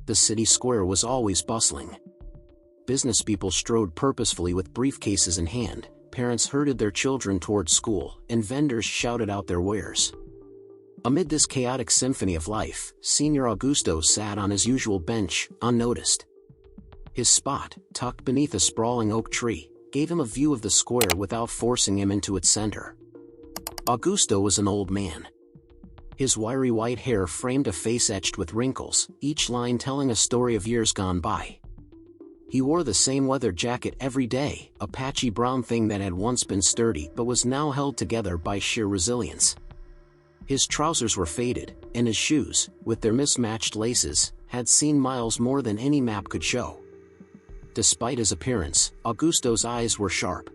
The city square was always bustling. Business people strode purposefully with briefcases in hand, parents herded their children towards school, and vendors shouted out their wares. Amid this chaotic symphony of life, Senior Augusto sat on his usual bench, unnoticed. His spot, tucked beneath a sprawling oak tree, gave him a view of the square without forcing him into its center. Augusto was an old man. His wiry white hair framed a face etched with wrinkles, each line telling a story of years gone by. He wore the same leather jacket every day, a patchy brown thing that had once been sturdy but was now held together by sheer resilience. His trousers were faded, and his shoes, with their mismatched laces, had seen miles more than any map could show. Despite his appearance, Augusto's eyes were sharp.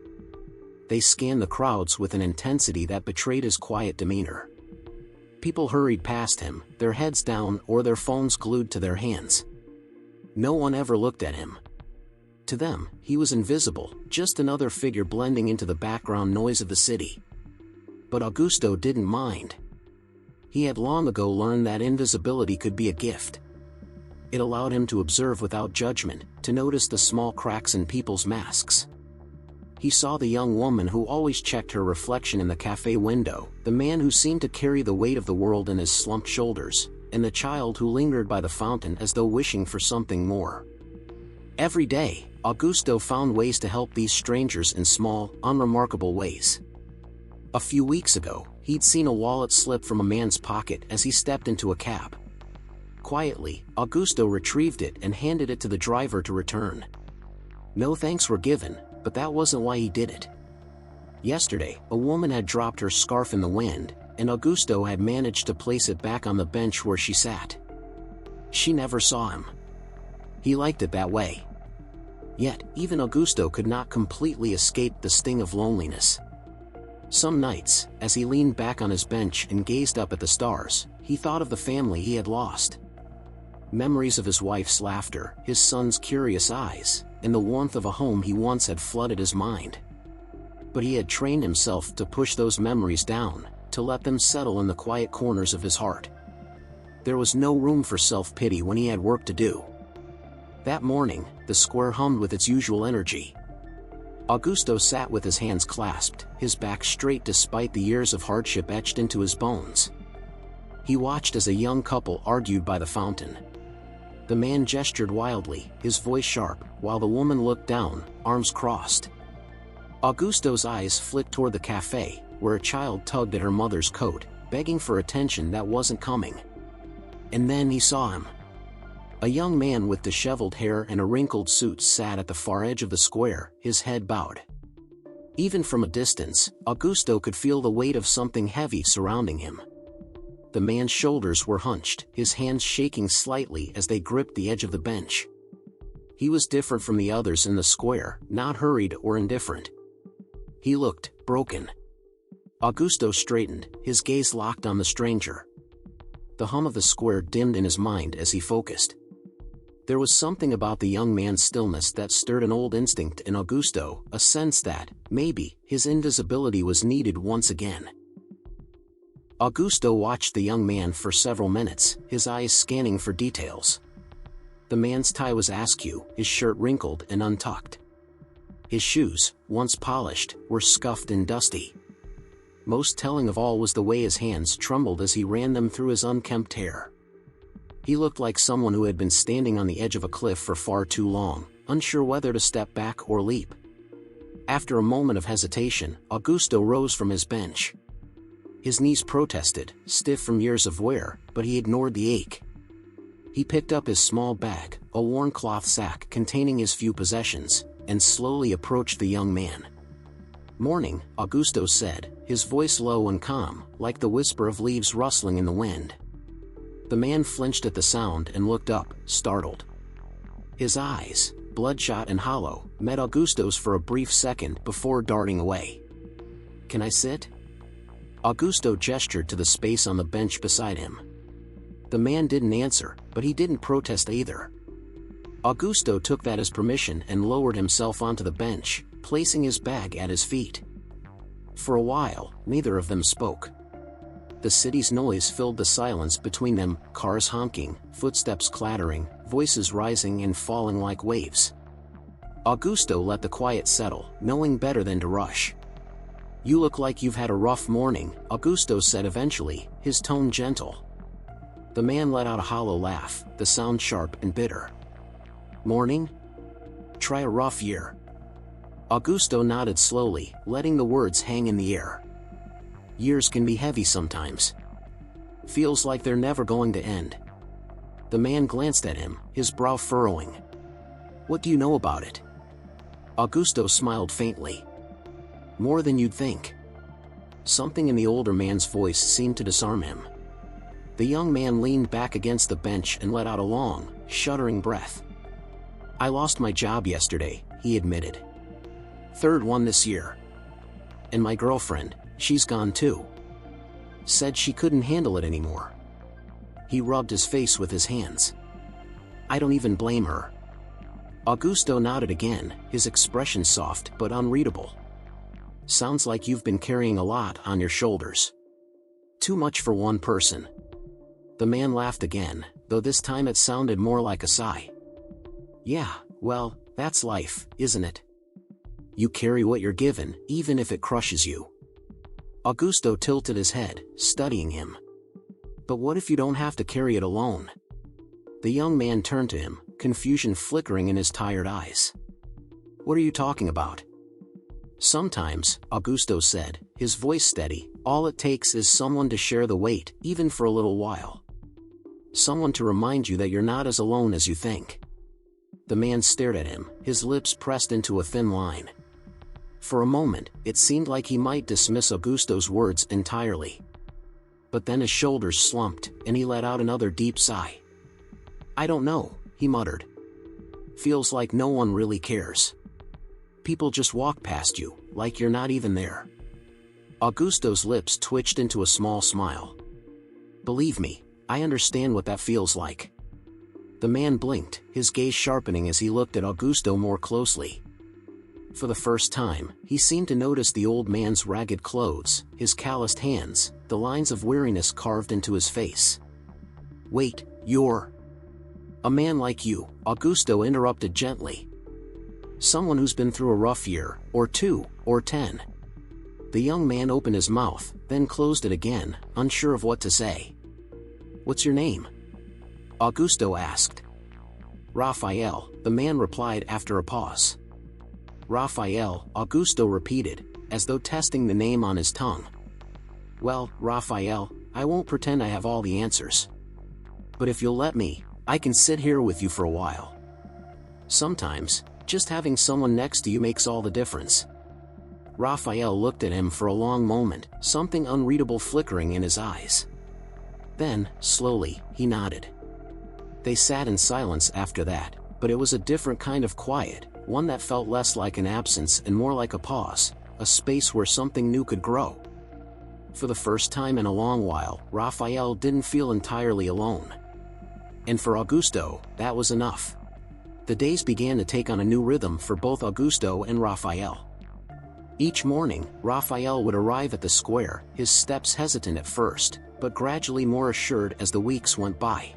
They scanned the crowds with an intensity that betrayed his quiet demeanor. People hurried past him, their heads down or their phones glued to their hands. No one ever looked at him. To them, he was invisible, just another figure blending into the background noise of the city. But Augusto didn't mind. He had long ago learned that invisibility could be a gift. It allowed him to observe without judgment, to notice the small cracks in people's masks. He saw the young woman who always checked her reflection in the cafe window, the man who seemed to carry the weight of the world in his slumped shoulders, and the child who lingered by the fountain as though wishing for something more. Every day, Augusto found ways to help these strangers in small, unremarkable ways. A few weeks ago, he'd seen a wallet slip from a man's pocket as he stepped into a cab. Quietly, Augusto retrieved it and handed it to the driver to return. No thanks were given, but that wasn't why he did it. Yesterday, a woman had dropped her scarf in the wind, and Augusto had managed to place it back on the bench where she sat. She never saw him. He liked it that way. Yet, even Augusto could not completely escape the sting of loneliness. Some nights, as he leaned back on his bench and gazed up at the stars, he thought of the family he had lost. Memories of his wife's laughter, his son's curious eyes, and the warmth of a home he once had flooded his mind. But he had trained himself to push those memories down, to let them settle in the quiet corners of his heart. There was no room for self-pity when he had work to do. That morning, the square hummed with its usual energy. Augusto sat with his hands clasped, his back straight despite the years of hardship etched into his bones. He watched as a young couple argued by the fountain. The man gestured wildly, his voice sharp, while the woman looked down, arms crossed. Augusto's eyes flicked toward the cafe, where a child tugged at her mother's coat, begging for attention that wasn't coming. And then he saw him. A young man with disheveled hair and a wrinkled suit sat at the far edge of the square, his head bowed. Even from a distance, Augusto could feel the weight of something heavy surrounding him. The man's shoulders were hunched, his hands shaking slightly as they gripped the edge of the bench. He was different from the others in the square, not hurried or indifferent. He looked broken. Augusto straightened, his gaze locked on the stranger. The hum of the square dimmed in his mind as he focused. There was something about the young man's stillness that stirred an old instinct in Augusto, a sense that, maybe, his invisibility was needed once again. Augusto watched the young man for several minutes, his eyes scanning for details. The man's tie was askew, his shirt wrinkled and untucked. His shoes, once polished, were scuffed and dusty. Most telling of all was the way his hands trembled as he ran them through his unkempt hair. He looked like someone who had been standing on the edge of a cliff for far too long, unsure whether to step back or leap. After a moment of hesitation, Augusto rose from his bench. His knees protested, stiff from years of wear, but he ignored the ache. He picked up his small bag, a worn cloth sack containing his few possessions, and slowly approached the young man. "Morning," Augusto said, his voice low and calm, like the whisper of leaves rustling in the wind. The man flinched at the sound and looked up, startled. His eyes, bloodshot and hollow, met Augusto's for a brief second before darting away. "Can I sit?" Augusto gestured to the space on the bench beside him. The man didn't answer, but he didn't protest either. Augusto took that as permission and lowered himself onto the bench, placing his bag at his feet. For a while, neither of them spoke. The city's noise filled the silence between them, cars honking, footsteps clattering, voices rising and falling like waves. Augusto let the quiet settle, knowing better than to rush. "You look like you've had a rough morning," Augusto said eventually, his tone gentle. The man let out a hollow laugh, the sound sharp and bitter. "Morning? Try a rough year." Augusto nodded slowly, letting the words hang in the air. "Years can be heavy sometimes. Feels like they're never going to end." The man glanced at him, his brow furrowing. "What do you know about it?" Augusto smiled faintly. "More than you'd think." Something in the older man's voice seemed to disarm him. The young man leaned back against the bench and let out a long, shuddering breath. "I lost my job yesterday," he admitted. "Third one this year. And my girlfriend, she's gone too. Said she couldn't handle it anymore." He rubbed his face with his hands. "I don't even blame her." Augusto nodded again, his expression soft but unreadable. "Sounds like you've been carrying a lot on your shoulders. Too much for one person." The man laughed again, though this time it sounded more like a sigh. "Yeah, well, that's life, isn't it? You carry what you're given, even if it crushes you." Augusto tilted his head, studying him. "But what if you don't have to carry it alone?" The young man turned to him, confusion flickering in his tired eyes. "What are you talking about?" "Sometimes," Augusto said, his voice steady, "all it takes is someone to share the weight, even for a little while. Someone to remind you that you're not as alone as you think." The man stared at him, his lips pressed into a thin line. For a moment, it seemed like he might dismiss Augusto's words entirely. But then his shoulders slumped, and he let out another deep sigh. "I don't know," he muttered. "Feels like no one really cares. People just walk past you, like you're not even there." Augusto's lips twitched into a small smile. "Believe me, I understand what that feels like." The man blinked, his gaze sharpening as he looked at Augusto more closely. For the first time, he seemed to notice the old man's ragged clothes, his calloused hands, the lines of weariness carved into his face. "Wait, you're—" "A man like you," Augusto interrupted gently. "Someone who's been through a rough year, or 2, or 10. The young man opened his mouth, then closed it again, unsure of what to say. "What's your name?" Augusto asked. "Raphael," the man replied after a pause. "Raphael," Augusto repeated, as though testing the name on his tongue. "Well, Raphael, I won't pretend I have all the answers. But if you'll let me, I can sit here with you for a while. Sometimes, just having someone next to you makes all the difference." Raphael looked at him for a long moment, something unreadable flickering in his eyes. Then, slowly, he nodded. They sat in silence after that, but it was a different kind of quiet, one that felt less like an absence and more like a pause, a space where something new could grow. For the first time in a long while, Raphael didn't feel entirely alone. And for Augusto, that was enough. The days began to take on a new rhythm for both Augusto and Raphael. Each morning, Raphael would arrive at the square, his steps hesitant at first, but gradually more assured as the weeks went by.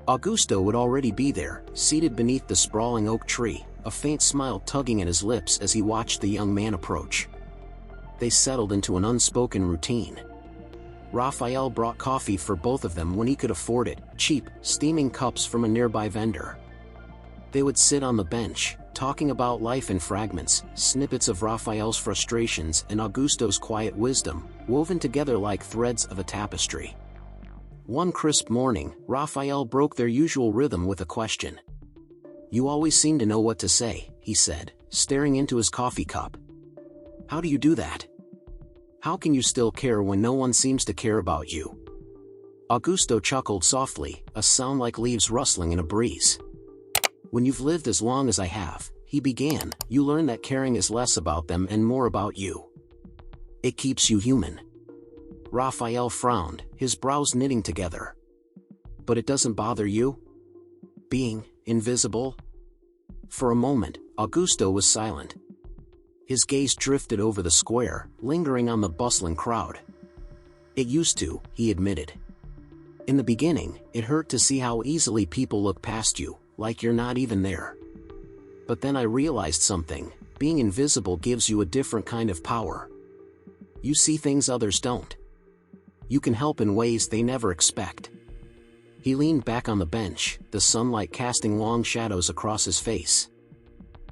Augusto would already be there, seated beneath the sprawling oak tree, a faint smile tugging at his lips as he watched the young man approach. They settled into an unspoken routine. Raphael brought coffee for both of them when he could afford it, cheap, steaming cups from a nearby vendor. They would sit on the bench, talking about life in fragments, snippets of Raphael's frustrations and Augusto's quiet wisdom, woven together like threads of a tapestry. One crisp morning, Raphael broke their usual rhythm with a question. "You always seem to know what to say," he said, staring into his coffee cup. "How do you do that? How can you still care when no one seems to care about you?" Augusto chuckled softly, a sound like leaves rustling in a breeze. "When you've lived as long as I have," he began, "you learn that caring is less about them and more about you. It keeps you human." Raphael frowned, his brows knitting together. "But it doesn't bother you? Being invisible?" For a moment, Augusto was silent. His gaze drifted over the square, lingering on the bustling crowd. "It used to," he admitted. In the beginning, it hurt to see how easily people look past you, like you're not even there. But then I realized something: being invisible gives you a different kind of power. You see things others don't. You can help in ways they never expect. He leaned back on the bench, the sunlight casting long shadows across his face.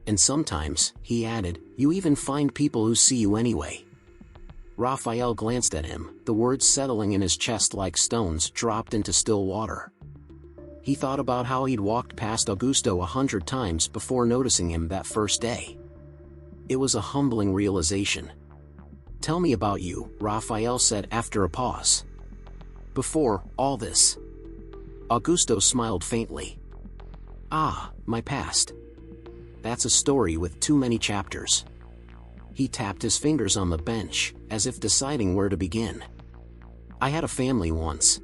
And sometimes, he added, you even find people who see you anyway. Raphael glanced at him, the words settling in his chest like stones dropped into still water. He thought about how he'd walked past Augusto 100 times before noticing him that first day. It was a humbling realization. Tell me about you, Raphael said after a pause. Before all this. Augusto smiled faintly. Ah, my past. That's a story with too many chapters. He tapped his fingers on the bench, as if deciding where to begin. I had a family once.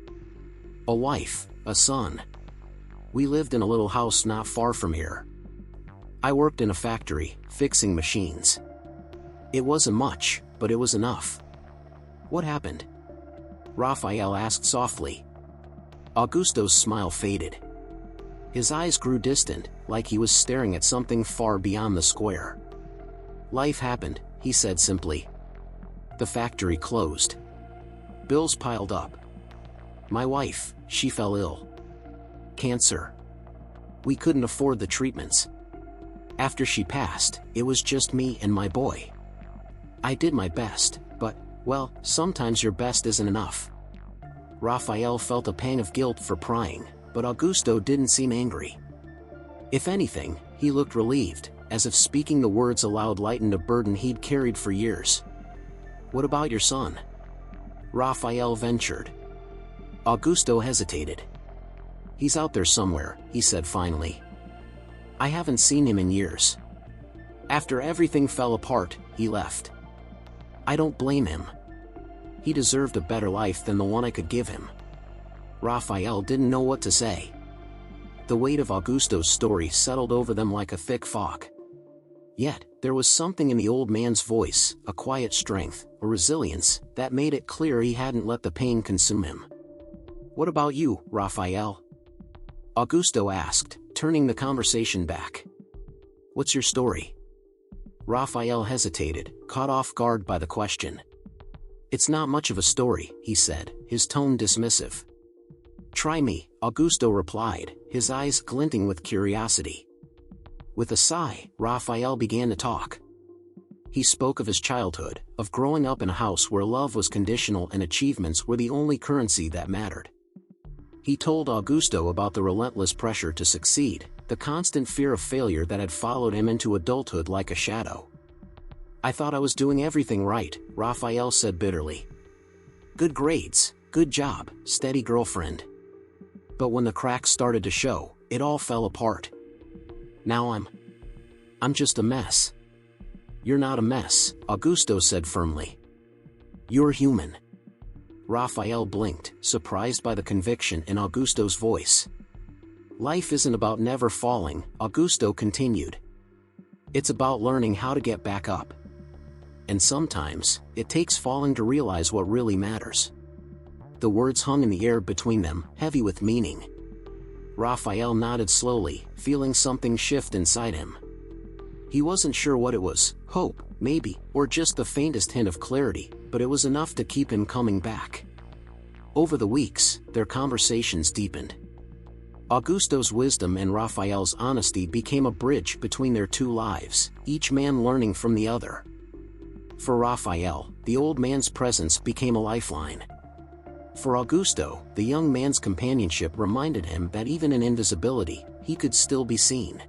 A wife, a son. We lived in a little house not far from here. I worked in a factory, fixing machines. It wasn't much, but it was enough. What happened? Raphael asked softly. Augusto's smile faded. His eyes grew distant, like he was staring at something far beyond the square. Life happened, he said simply. The factory closed. Bills piled up. My wife, she fell ill. Cancer. We couldn't afford the treatments. After she passed, it was just me and my boy. I did my best, but, well, sometimes your best isn't enough. Raphael felt a pang of guilt for prying, but Augusto didn't seem angry. If anything, he looked relieved, as if speaking the words aloud lightened a burden he'd carried for years. What about your son? Raphael ventured. Augusto hesitated. He's out there somewhere, he said finally. I haven't seen him in years. After everything fell apart, he left. I don't blame him. He deserved a better life than the one I could give him. Raphael didn't know what to say. The weight of Augusto's story settled over them like a thick fog. Yet, there was something in the old man's voice, a quiet strength, a resilience, that made it clear he hadn't let the pain consume him. What about you, Raphael? Augusto asked, turning the conversation back. What's your story? Raphael hesitated, caught off guard by the question. It's not much of a story, he said, his tone dismissive. Try me, Augusto replied, his eyes glinting with curiosity. With a sigh, Raphael began to talk. He spoke of his childhood, of growing up in a house where love was conditional and achievements were the only currency that mattered. He told Augusto about the relentless pressure to succeed, the constant fear of failure that had followed him into adulthood like a shadow. I thought I was doing everything right, Raphael said bitterly. Good grades, good job, steady girlfriend. But when the cracks started to show, it all fell apart. Now I'm just a mess. You're not a mess, Augusto said firmly. You're human. Raphael blinked, surprised by the conviction in Augusto's voice. Life isn't about never falling, Augusto continued. It's about learning how to get back up. And sometimes, it takes falling to realize what really matters. The words hung in the air between them, heavy with meaning. Raphael nodded slowly, feeling something shift inside him. He wasn't sure what it was, hope, maybe, or just the faintest hint of clarity, but it was enough to keep him coming back. Over the weeks, their conversations deepened. Augusto's wisdom and Raphael's honesty became a bridge between their two lives, each man learning from the other. For Raphael, the old man's presence became a lifeline. For Augusto, the young man's companionship reminded him that even in invisibility, he could still be seen.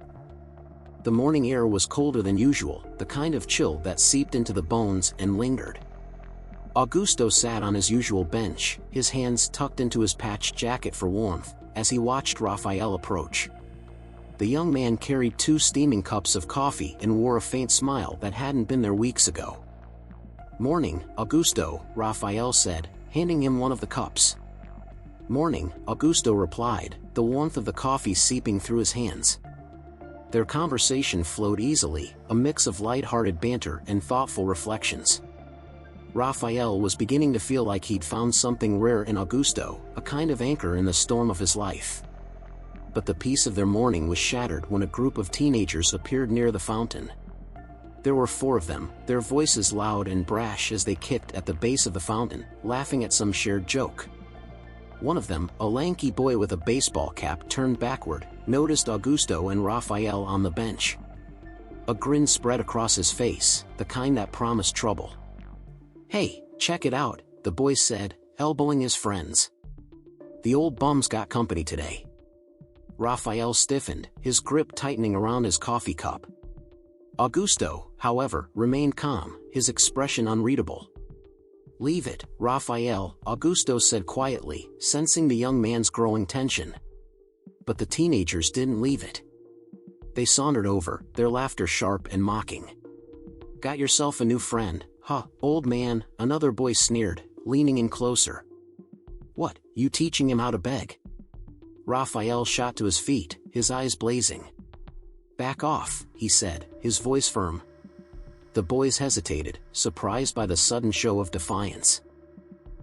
The morning air was colder than usual, the kind of chill that seeped into the bones and lingered. Augusto sat on his usual bench, his hands tucked into his patched jacket for warmth, as he watched Raphael approach. The young man carried 2 steaming cups of coffee and wore a faint smile that hadn't been there weeks ago. Morning, Augusto, Raphael said, handing him one of the cups. Morning, Augusto replied, the warmth of the coffee seeping through his hands. Their conversation flowed easily, a mix of light-hearted banter and thoughtful reflections. Raphael was beginning to feel like he'd found something rare in Augusto, a kind of anchor in the storm of his life. But the peace of their morning was shattered when a group of teenagers appeared near the fountain. There were 4 of them, their voices loud and brash as they kicked at the base of the fountain, laughing at some shared joke. One of them, a lanky boy with a baseball cap turned backward, noticed Augusto and Raphael on the bench. A grin spread across his face, the kind that promised trouble. "Hey, check it out," the boy said, elbowing his friends. "The old bum's got company today." Raphael stiffened, his grip tightening around his coffee cup. Augusto, however, remained calm, his expression unreadable. "Leave it, Raphael," Augusto said quietly, sensing the young man's growing tension. But the teenagers didn't leave it. They sauntered over, their laughter sharp and mocking. "Got yourself a new friend, huh, old man?" another boy sneered, leaning in closer. "What, you teaching him how to beg?" Raphael shot to his feet, his eyes blazing. "Back off," he said, his voice firm. The boys hesitated, surprised by the sudden show of defiance.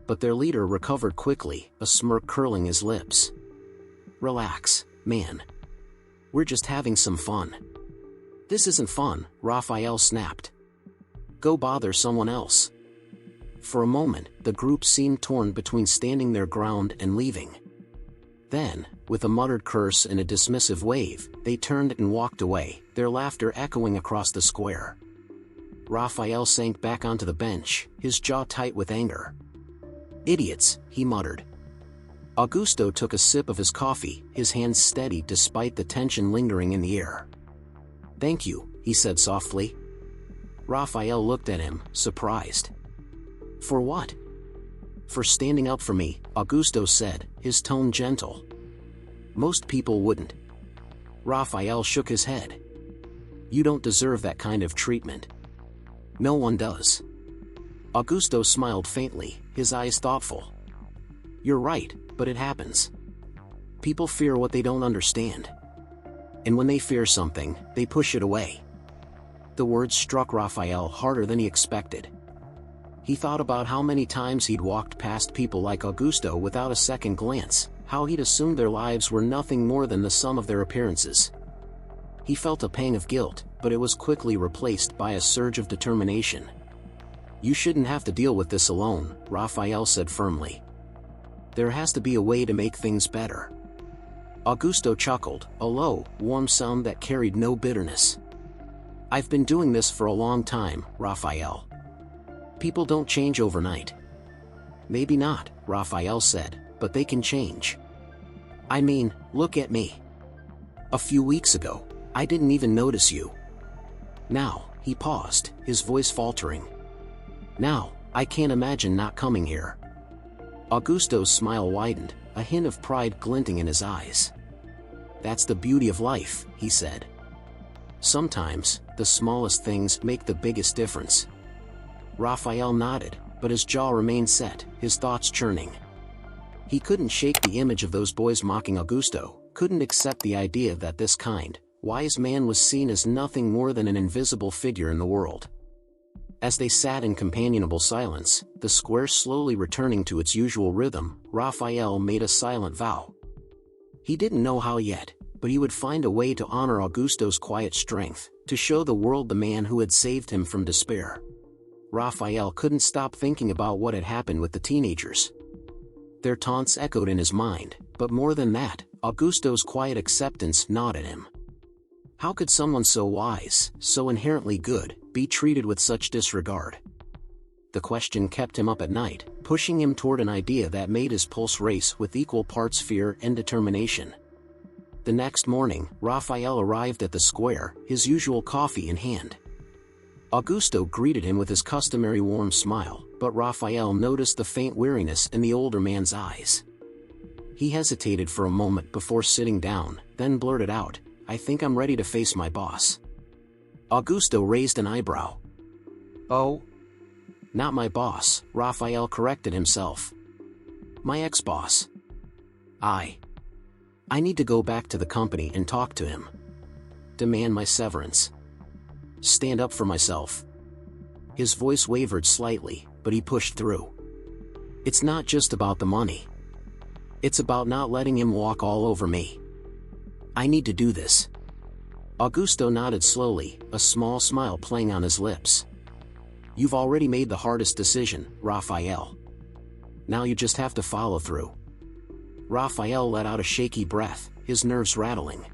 But their leader recovered quickly, a smirk curling his lips. "Relax, man. We're just having some fun." "This isn't fun," Raphael snapped. "Go bother someone else." For a moment, the group seemed torn between standing their ground and leaving. Then, with a muttered curse and a dismissive wave, they turned and walked away, their laughter echoing across the square. Raphael sank back onto the bench, his jaw tight with anger. "Idiots," he muttered. Augusto took a sip of his coffee, his hands steady despite the tension lingering in the air. "Thank you," he said softly. Raphael looked at him, surprised. "For what?" "For standing up for me," Augusto said, his tone gentle. "Most people wouldn't." Raphael shook his head. "You don't deserve that kind of treatment." "No one does." Augusto smiled faintly, his eyes thoughtful. "You're right, but it happens. People fear what they don't understand. And when they fear something, they push it away." The words struck Raphael harder than he expected. He thought about how many times he'd walked past people like Augusto without a second glance, how he'd assumed their lives were nothing more than the sum of their appearances. He felt a pang of guilt, but it was quickly replaced by a surge of determination. "You shouldn't have to deal with this alone," Raphael said firmly. "There has to be a way to make things better." Augusto chuckled, a low, warm sound that carried no bitterness. "I've been doing this for a long time, Raphael. People don't change overnight." "Maybe not," Raphael said, "but they can change. I mean, look at me. A few weeks ago, I didn't even notice you. Now," he paused, his voice faltering. "Now, I can't imagine not coming here." Augusto's smile widened, a hint of pride glinting in his eyes. "That's the beauty of life," he said. "Sometimes, the smallest things make the biggest difference." Raphael nodded, but his jaw remained set, his thoughts churning. He couldn't shake the image of those boys mocking Augusto, couldn't accept the idea that this kind, wise man was seen as nothing more than an invisible figure in the world. As they sat in companionable silence, the square slowly returning to its usual rhythm, Raphael made a silent vow. He didn't know how yet, but he would find a way to honor Augusto's quiet strength, to show the world the man who had saved him from despair. Raphael couldn't stop thinking about what had happened with the teenagers. Their taunts echoed in his mind, but more than that, Augusto's quiet acceptance gnawed at him. How could someone so wise, so inherently good, be treated with such disregard? The question kept him up at night, pushing him toward an idea that made his pulse race with equal parts fear and determination. The next morning, Raphael arrived at the square, his usual coffee in hand. Augusto greeted him with his customary warm smile, but Raphael noticed the faint weariness in the older man's eyes. He hesitated for a moment before sitting down, then blurted out, "I think I'm ready to face my boss." Augusto raised an eyebrow. "Oh? Not my boss," Raphael corrected himself. "My ex-boss. I need to go back to the company and talk to him. Demand my severance. Stand up for myself." His voice wavered slightly, but he pushed through. It's not just about the money. It's about not letting him walk all over me. I need to do this. Augusto nodded slowly, a small smile playing on his lips. You've already made the hardest decision, Raphael. Now you just have to follow through. Raphael let out a shaky breath, his nerves rattling.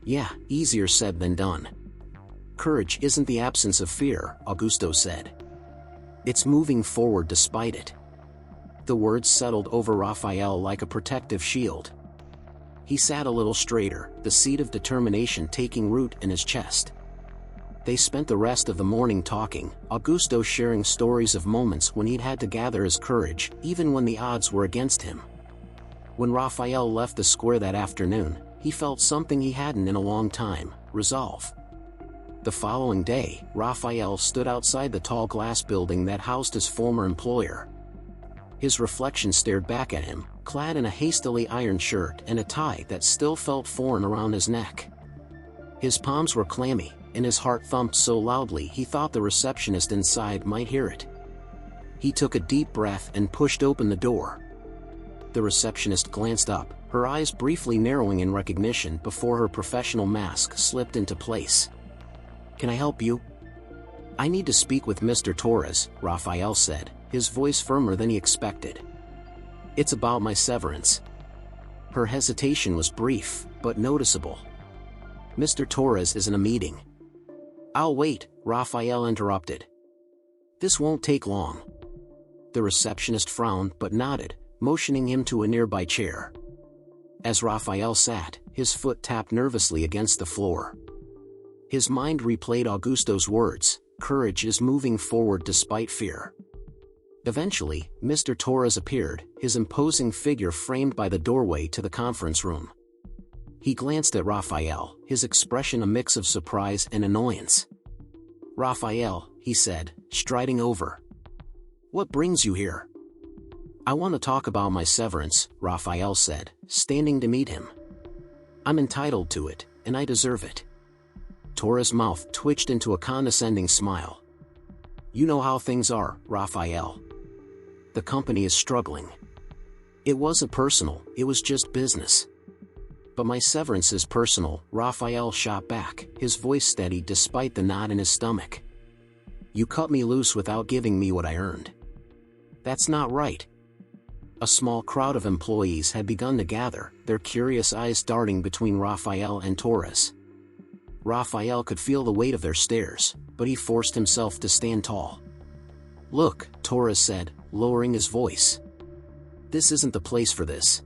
Yeah, easier said than done. Courage isn't the absence of fear, Augusto said. It's moving forward despite it. The words settled over Raphael like a protective shield. He sat a little straighter, the seed of determination taking root in his chest. They spent the rest of the morning talking, Augusto sharing stories of moments when he'd had to gather his courage, even when the odds were against him. When Raphael left the square that afternoon, he felt something he hadn't in a long time: resolve. The following day, Raphael stood outside the tall glass building that housed his former employer. His reflection stared back at him, clad in a hastily ironed shirt and a tie that still felt foreign around his neck. His palms were clammy, and his heart thumped so loudly he thought the receptionist inside might hear it. He took a deep breath and pushed open the door. The receptionist glanced up, her eyes briefly narrowing in recognition before her professional mask slipped into place. Can I help you? I need to speak with Mr. Torres, Raphael said, his voice firmer than he expected. It's about my severance. Her hesitation was brief, but noticeable. Mr. Torres is in a meeting. I'll wait, Raphael interrupted. This won't take long. The receptionist frowned but nodded, motioning him to a nearby chair. As Raphael sat, his foot tapped nervously against the floor. His mind replayed Augusto's words, courage is moving forward despite fear. Eventually, Mr. Torres appeared, his imposing figure framed by the doorway to the conference room. He glanced at Raphael, his expression a mix of surprise and annoyance. Raphael, he said, striding over. What brings you here? I want to talk about my severance, Raphael said, standing to meet him. I'm entitled to it, and I deserve it. Torres' mouth twitched into a condescending smile. You know how things are, Raphael. The company is struggling. It wasn't personal, it was just business. But my severance is personal, Raphael shot back, his voice steady despite the knot in his stomach. You cut me loose without giving me what I earned. That's not right. A small crowd of employees had begun to gather, their curious eyes darting between Raphael and Torres. Raphael could feel the weight of their stares, but he forced himself to stand tall. Look, Torres said, lowering his voice. This isn't the place for this.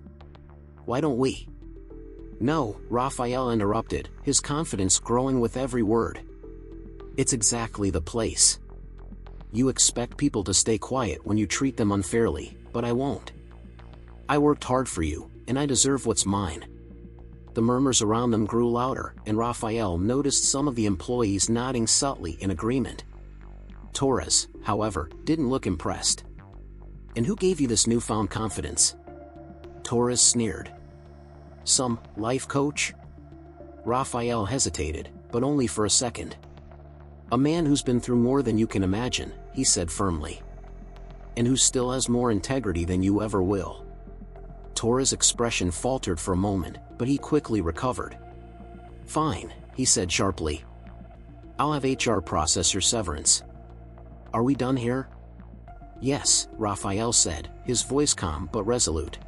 Why don't we? No, Raphael interrupted, his confidence growing with every word. It's exactly the place. You expect people to stay quiet when you treat them unfairly, but I won't. I worked hard for you, and I deserve what's mine. The murmurs around them grew louder, and Raphael noticed some of the employees nodding subtly in agreement. Torres, however, didn't look impressed. And who gave you this newfound confidence? Torres sneered. Some life coach? Raphael hesitated, but only for a second. A man who's been through more than you can imagine, he said firmly. And who still has more integrity than you ever will. Torres' expression faltered for a moment, but he quickly recovered. Fine, he said sharply. I'll have HR process your severance. Are we done here? Yes, Raphael said, his voice calm but resolute.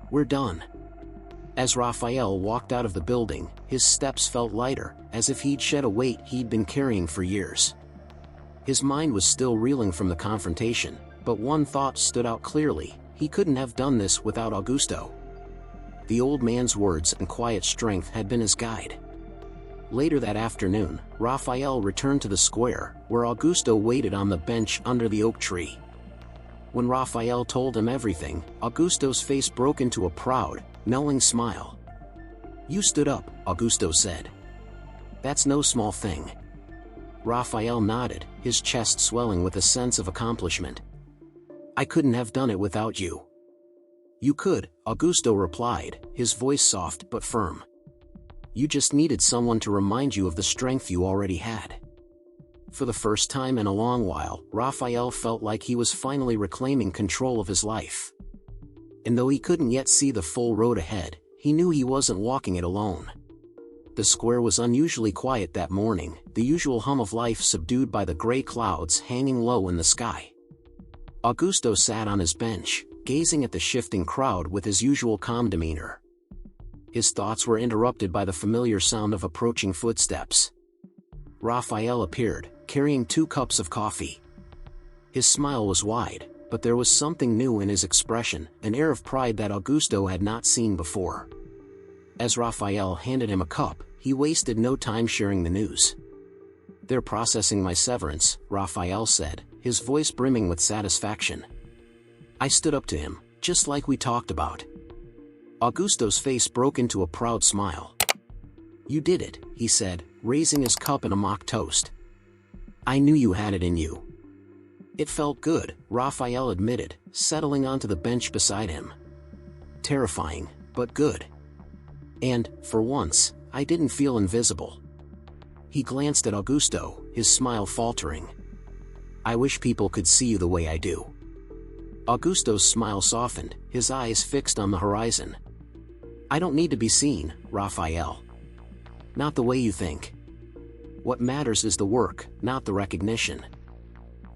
We're done. As Raphael walked out of the building, his steps felt lighter, as if he'd shed a weight he'd been carrying for years. His mind was still reeling from the confrontation, but one thought stood out clearly: he couldn't have done this without Augusto. The old man's words and quiet strength had been his guide. Later that afternoon, Raphael returned to the square, where Augusto waited on the bench under the oak tree. When Raphael told him everything, Augusto's face broke into a proud, knowing smile. You stood up, Augusto said. That's no small thing. Raphael nodded, his chest swelling with a sense of accomplishment. I couldn't have done it without you. You could, Augusto replied, his voice soft but firm. You just needed someone to remind you of the strength you already had. For the first time in a long while, Raphael felt like he was finally reclaiming control of his life. And though he couldn't yet see the full road ahead, he knew he wasn't walking it alone. The square was unusually quiet that morning, the usual hum of life subdued by the gray clouds hanging low in the sky. Augusto sat on his bench, gazing at the shifting crowd with his usual calm demeanor. His thoughts were interrupted by the familiar sound of approaching footsteps. Raphael appeared, carrying 2 cups of coffee. His smile was wide, but there was something new in his expression, an air of pride that Augusto had not seen before. As Raphael handed him a cup, he wasted no time sharing the news. "They're processing my severance," Raphael said, his voice brimming with satisfaction. I stood up to him, just like we talked about. Augusto's face broke into a proud smile. "You did it," he said, raising his cup in a mock toast. "I knew you had it in you." "It felt good," Raphael admitted, settling onto the bench beside him. "Terrifying, but good. And, for once, I didn't feel invisible." He glanced at Augusto, his smile faltering. "I wish people could see you the way I do." Augusto's smile softened, his eyes fixed on the horizon. "I don't need to be seen, Raphael. Not the way you think. What matters is the work, not the recognition."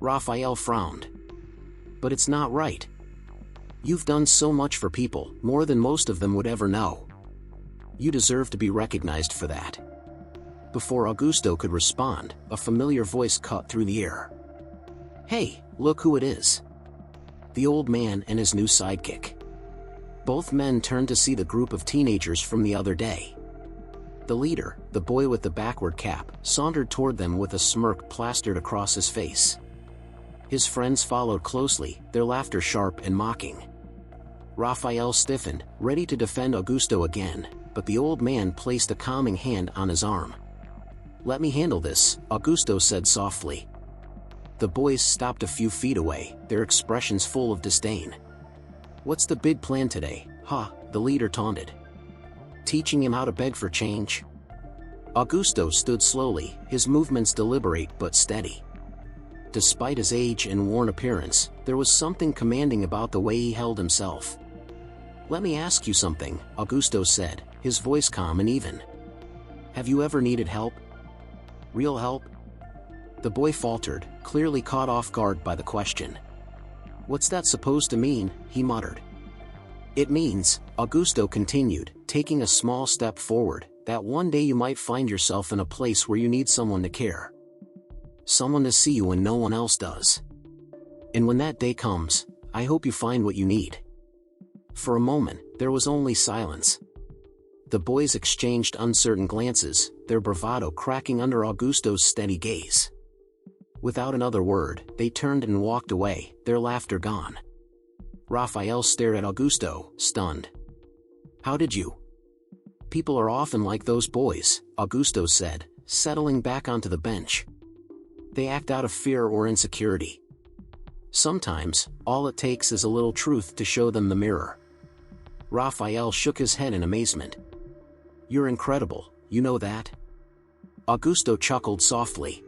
Raphael frowned. "But it's not right. You've done so much for people, more than most of them would ever know. You deserve to be recognized for that." Before Augusto could respond, a familiar voice cut through the air. "Hey, look who it is." The old man and his new sidekick. Both men turned to see the group of teenagers from the other day. The leader, the boy with the backward cap, sauntered toward them with a smirk plastered across his face. His friends followed closely, their laughter sharp and mocking. Raphael stiffened, ready to defend Augusto again, but the old man placed a calming hand on his arm. "Let me handle this," Augusto said softly. The boys stopped a few feet away, their expressions full of disdain. "What's the big plan today, huh?" the leader taunted. "Teaching him how to beg for change?" Augusto stood slowly, his movements deliberate but steady. Despite his age and worn appearance, there was something commanding about the way he held himself. "Let me ask you something," Augusto said, his voice calm and even. "Have you ever needed help? Real help?" The boy faltered, clearly caught off guard by the question. "What's that supposed to mean?" he muttered. "It means," Augusto continued, taking a small step forward, "that one day you might find yourself in a place where you need someone to care. Someone to see you when no one else does. And when that day comes, I hope you find what you need." For a moment, there was only silence. The boys exchanged uncertain glances, their bravado cracking under Augusto's steady gaze. Without another word, they turned and walked away, their laughter gone. Raphael stared at Augusto, stunned. "How did you?" "People are often like those boys," Augusto said, settling back onto the bench. "They act out of fear or insecurity. Sometimes, all it takes is a little truth to show them the mirror." Raphael shook his head in amazement. "You're incredible, you know that?" Augusto chuckled softly.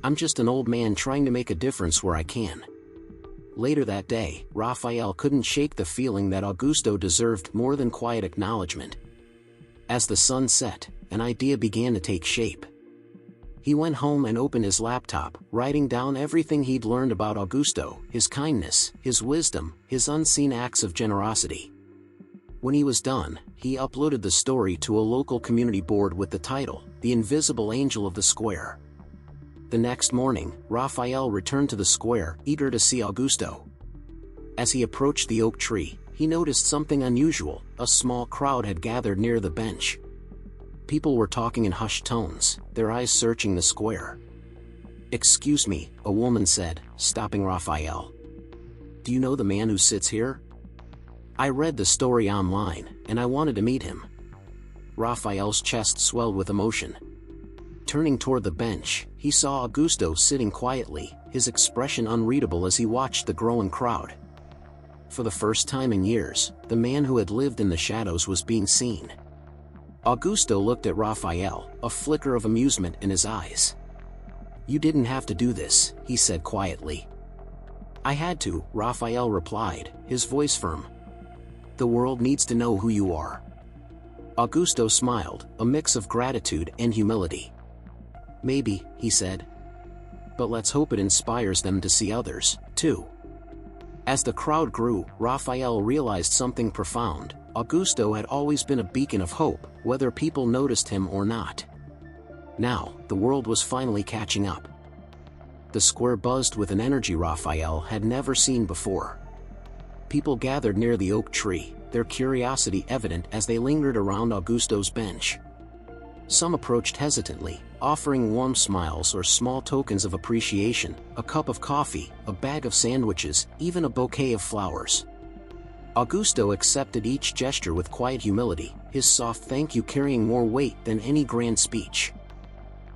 "I'm just an old man trying to make a difference where I can." Later that day, Raphael couldn't shake the feeling that Augusto deserved more than quiet acknowledgement. As the sun set, an idea began to take shape. He went home and opened his laptop, writing down everything he'd learned about Augusto, his kindness, his wisdom, his unseen acts of generosity. When he was done, he uploaded the story to a local community board with the title, "The Invisible Angel of the Square." The next morning, Raphael returned to the square, eager to see Augusto. As he approached the oak tree, he noticed something unusual. A small crowd had gathered near the bench. People were talking in hushed tones, their eyes searching the square. "Excuse me," a woman said, stopping Raphael. "Do you know the man who sits here? I read the story online, and I wanted to meet him." Raphael's chest swelled with emotion. Turning toward the bench, he saw Augusto sitting quietly, his expression unreadable as he watched the growing crowd. For the first time in years, the man who had lived in the shadows was being seen. Augusto looked at Raphael, a flicker of amusement in his eyes. "You didn't have to do this," he said quietly. "I had to," Raphael replied, his voice firm. "The world needs to know who you are." Augusto smiled, a mix of gratitude and humility. "Maybe," he said. "But let's hope it inspires them to see others, too." As the crowd grew, Raphael realized something profound. Augusto had always been a beacon of hope, whether people noticed him or not. Now, the world was finally catching up. The square buzzed with an energy Raphael had never seen before. People gathered near the oak tree, their curiosity evident as they lingered around Augusto's bench. Some approached hesitantly, offering warm smiles or small tokens of appreciation, a cup of coffee, a bag of sandwiches, even a bouquet of flowers. Augusto accepted each gesture with quiet humility, his soft thank you carrying more weight than any grand speech.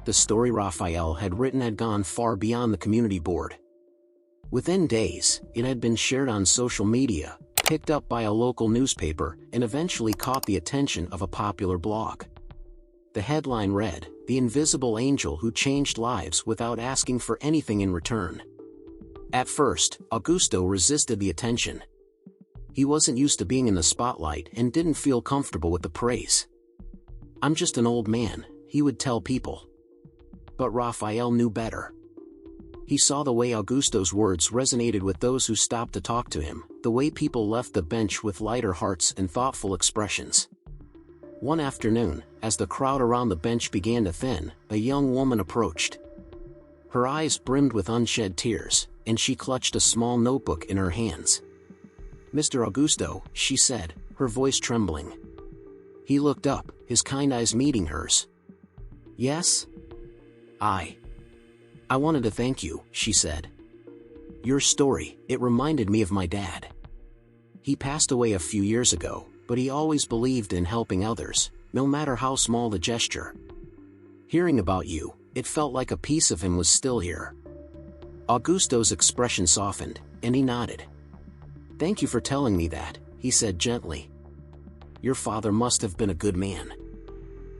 The story Raphael had written had gone far beyond the community board. Within days, it had been shared on social media, picked up by a local newspaper, and eventually caught the attention of a popular blog. The headline read, "The Invisible Angel Who Changed Lives Without Asking for Anything in Return." At first, Augusto resisted the attention. He wasn't used to being in the spotlight and didn't feel comfortable with the praise. "I'm just an old man," he would tell people. But Raphael knew better. He saw the way Augusto's words resonated with those who stopped to talk to him, the way people left the bench with lighter hearts and thoughtful expressions. One afternoon, as the crowd around the bench began to thin, a young woman approached. Her eyes brimmed with unshed tears, and she clutched a small notebook in her hands. "Mr. Augusto," she said, her voice trembling. He looked up, his kind eyes meeting hers. "Yes? I wanted to thank you," she said. "Your story, it reminded me of my dad. He passed away a few years ago, but he always believed in helping others, no matter how small the gesture. Hearing about you, it felt like a piece of him was still here." Augusto's expression softened, and he nodded. "Thank you for telling me that," he said gently. "Your father must have been a good man."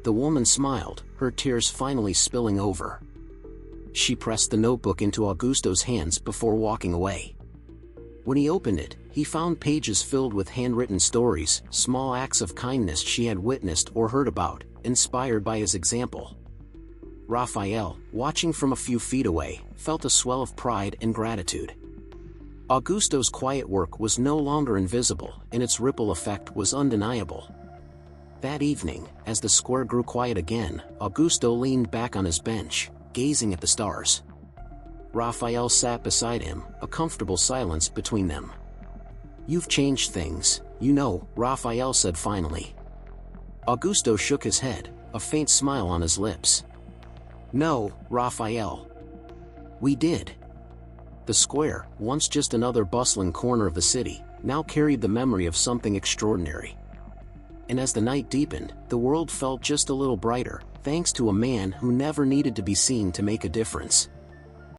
The woman smiled, her tears finally spilling over. She pressed the notebook into Augusto's hands before walking away. When he opened it, he found pages filled with handwritten stories, small acts of kindness she had witnessed or heard about, inspired by his example. Raphael, watching from a few feet away, felt a swell of pride and gratitude. Augusto's quiet work was no longer invisible, and its ripple effect was undeniable. That evening, as the square grew quiet again, Augusto leaned back on his bench, gazing at the stars. Raphael sat beside him, a comfortable silence between them. "You've changed things, you know," Raphael said finally. Augusto shook his head, a faint smile on his lips. "No, Raphael. We did." The square, once just another bustling corner of the city, now carried the memory of something extraordinary. And as the night deepened, the world felt just a little brighter, thanks to a man who never needed to be seen to make a difference.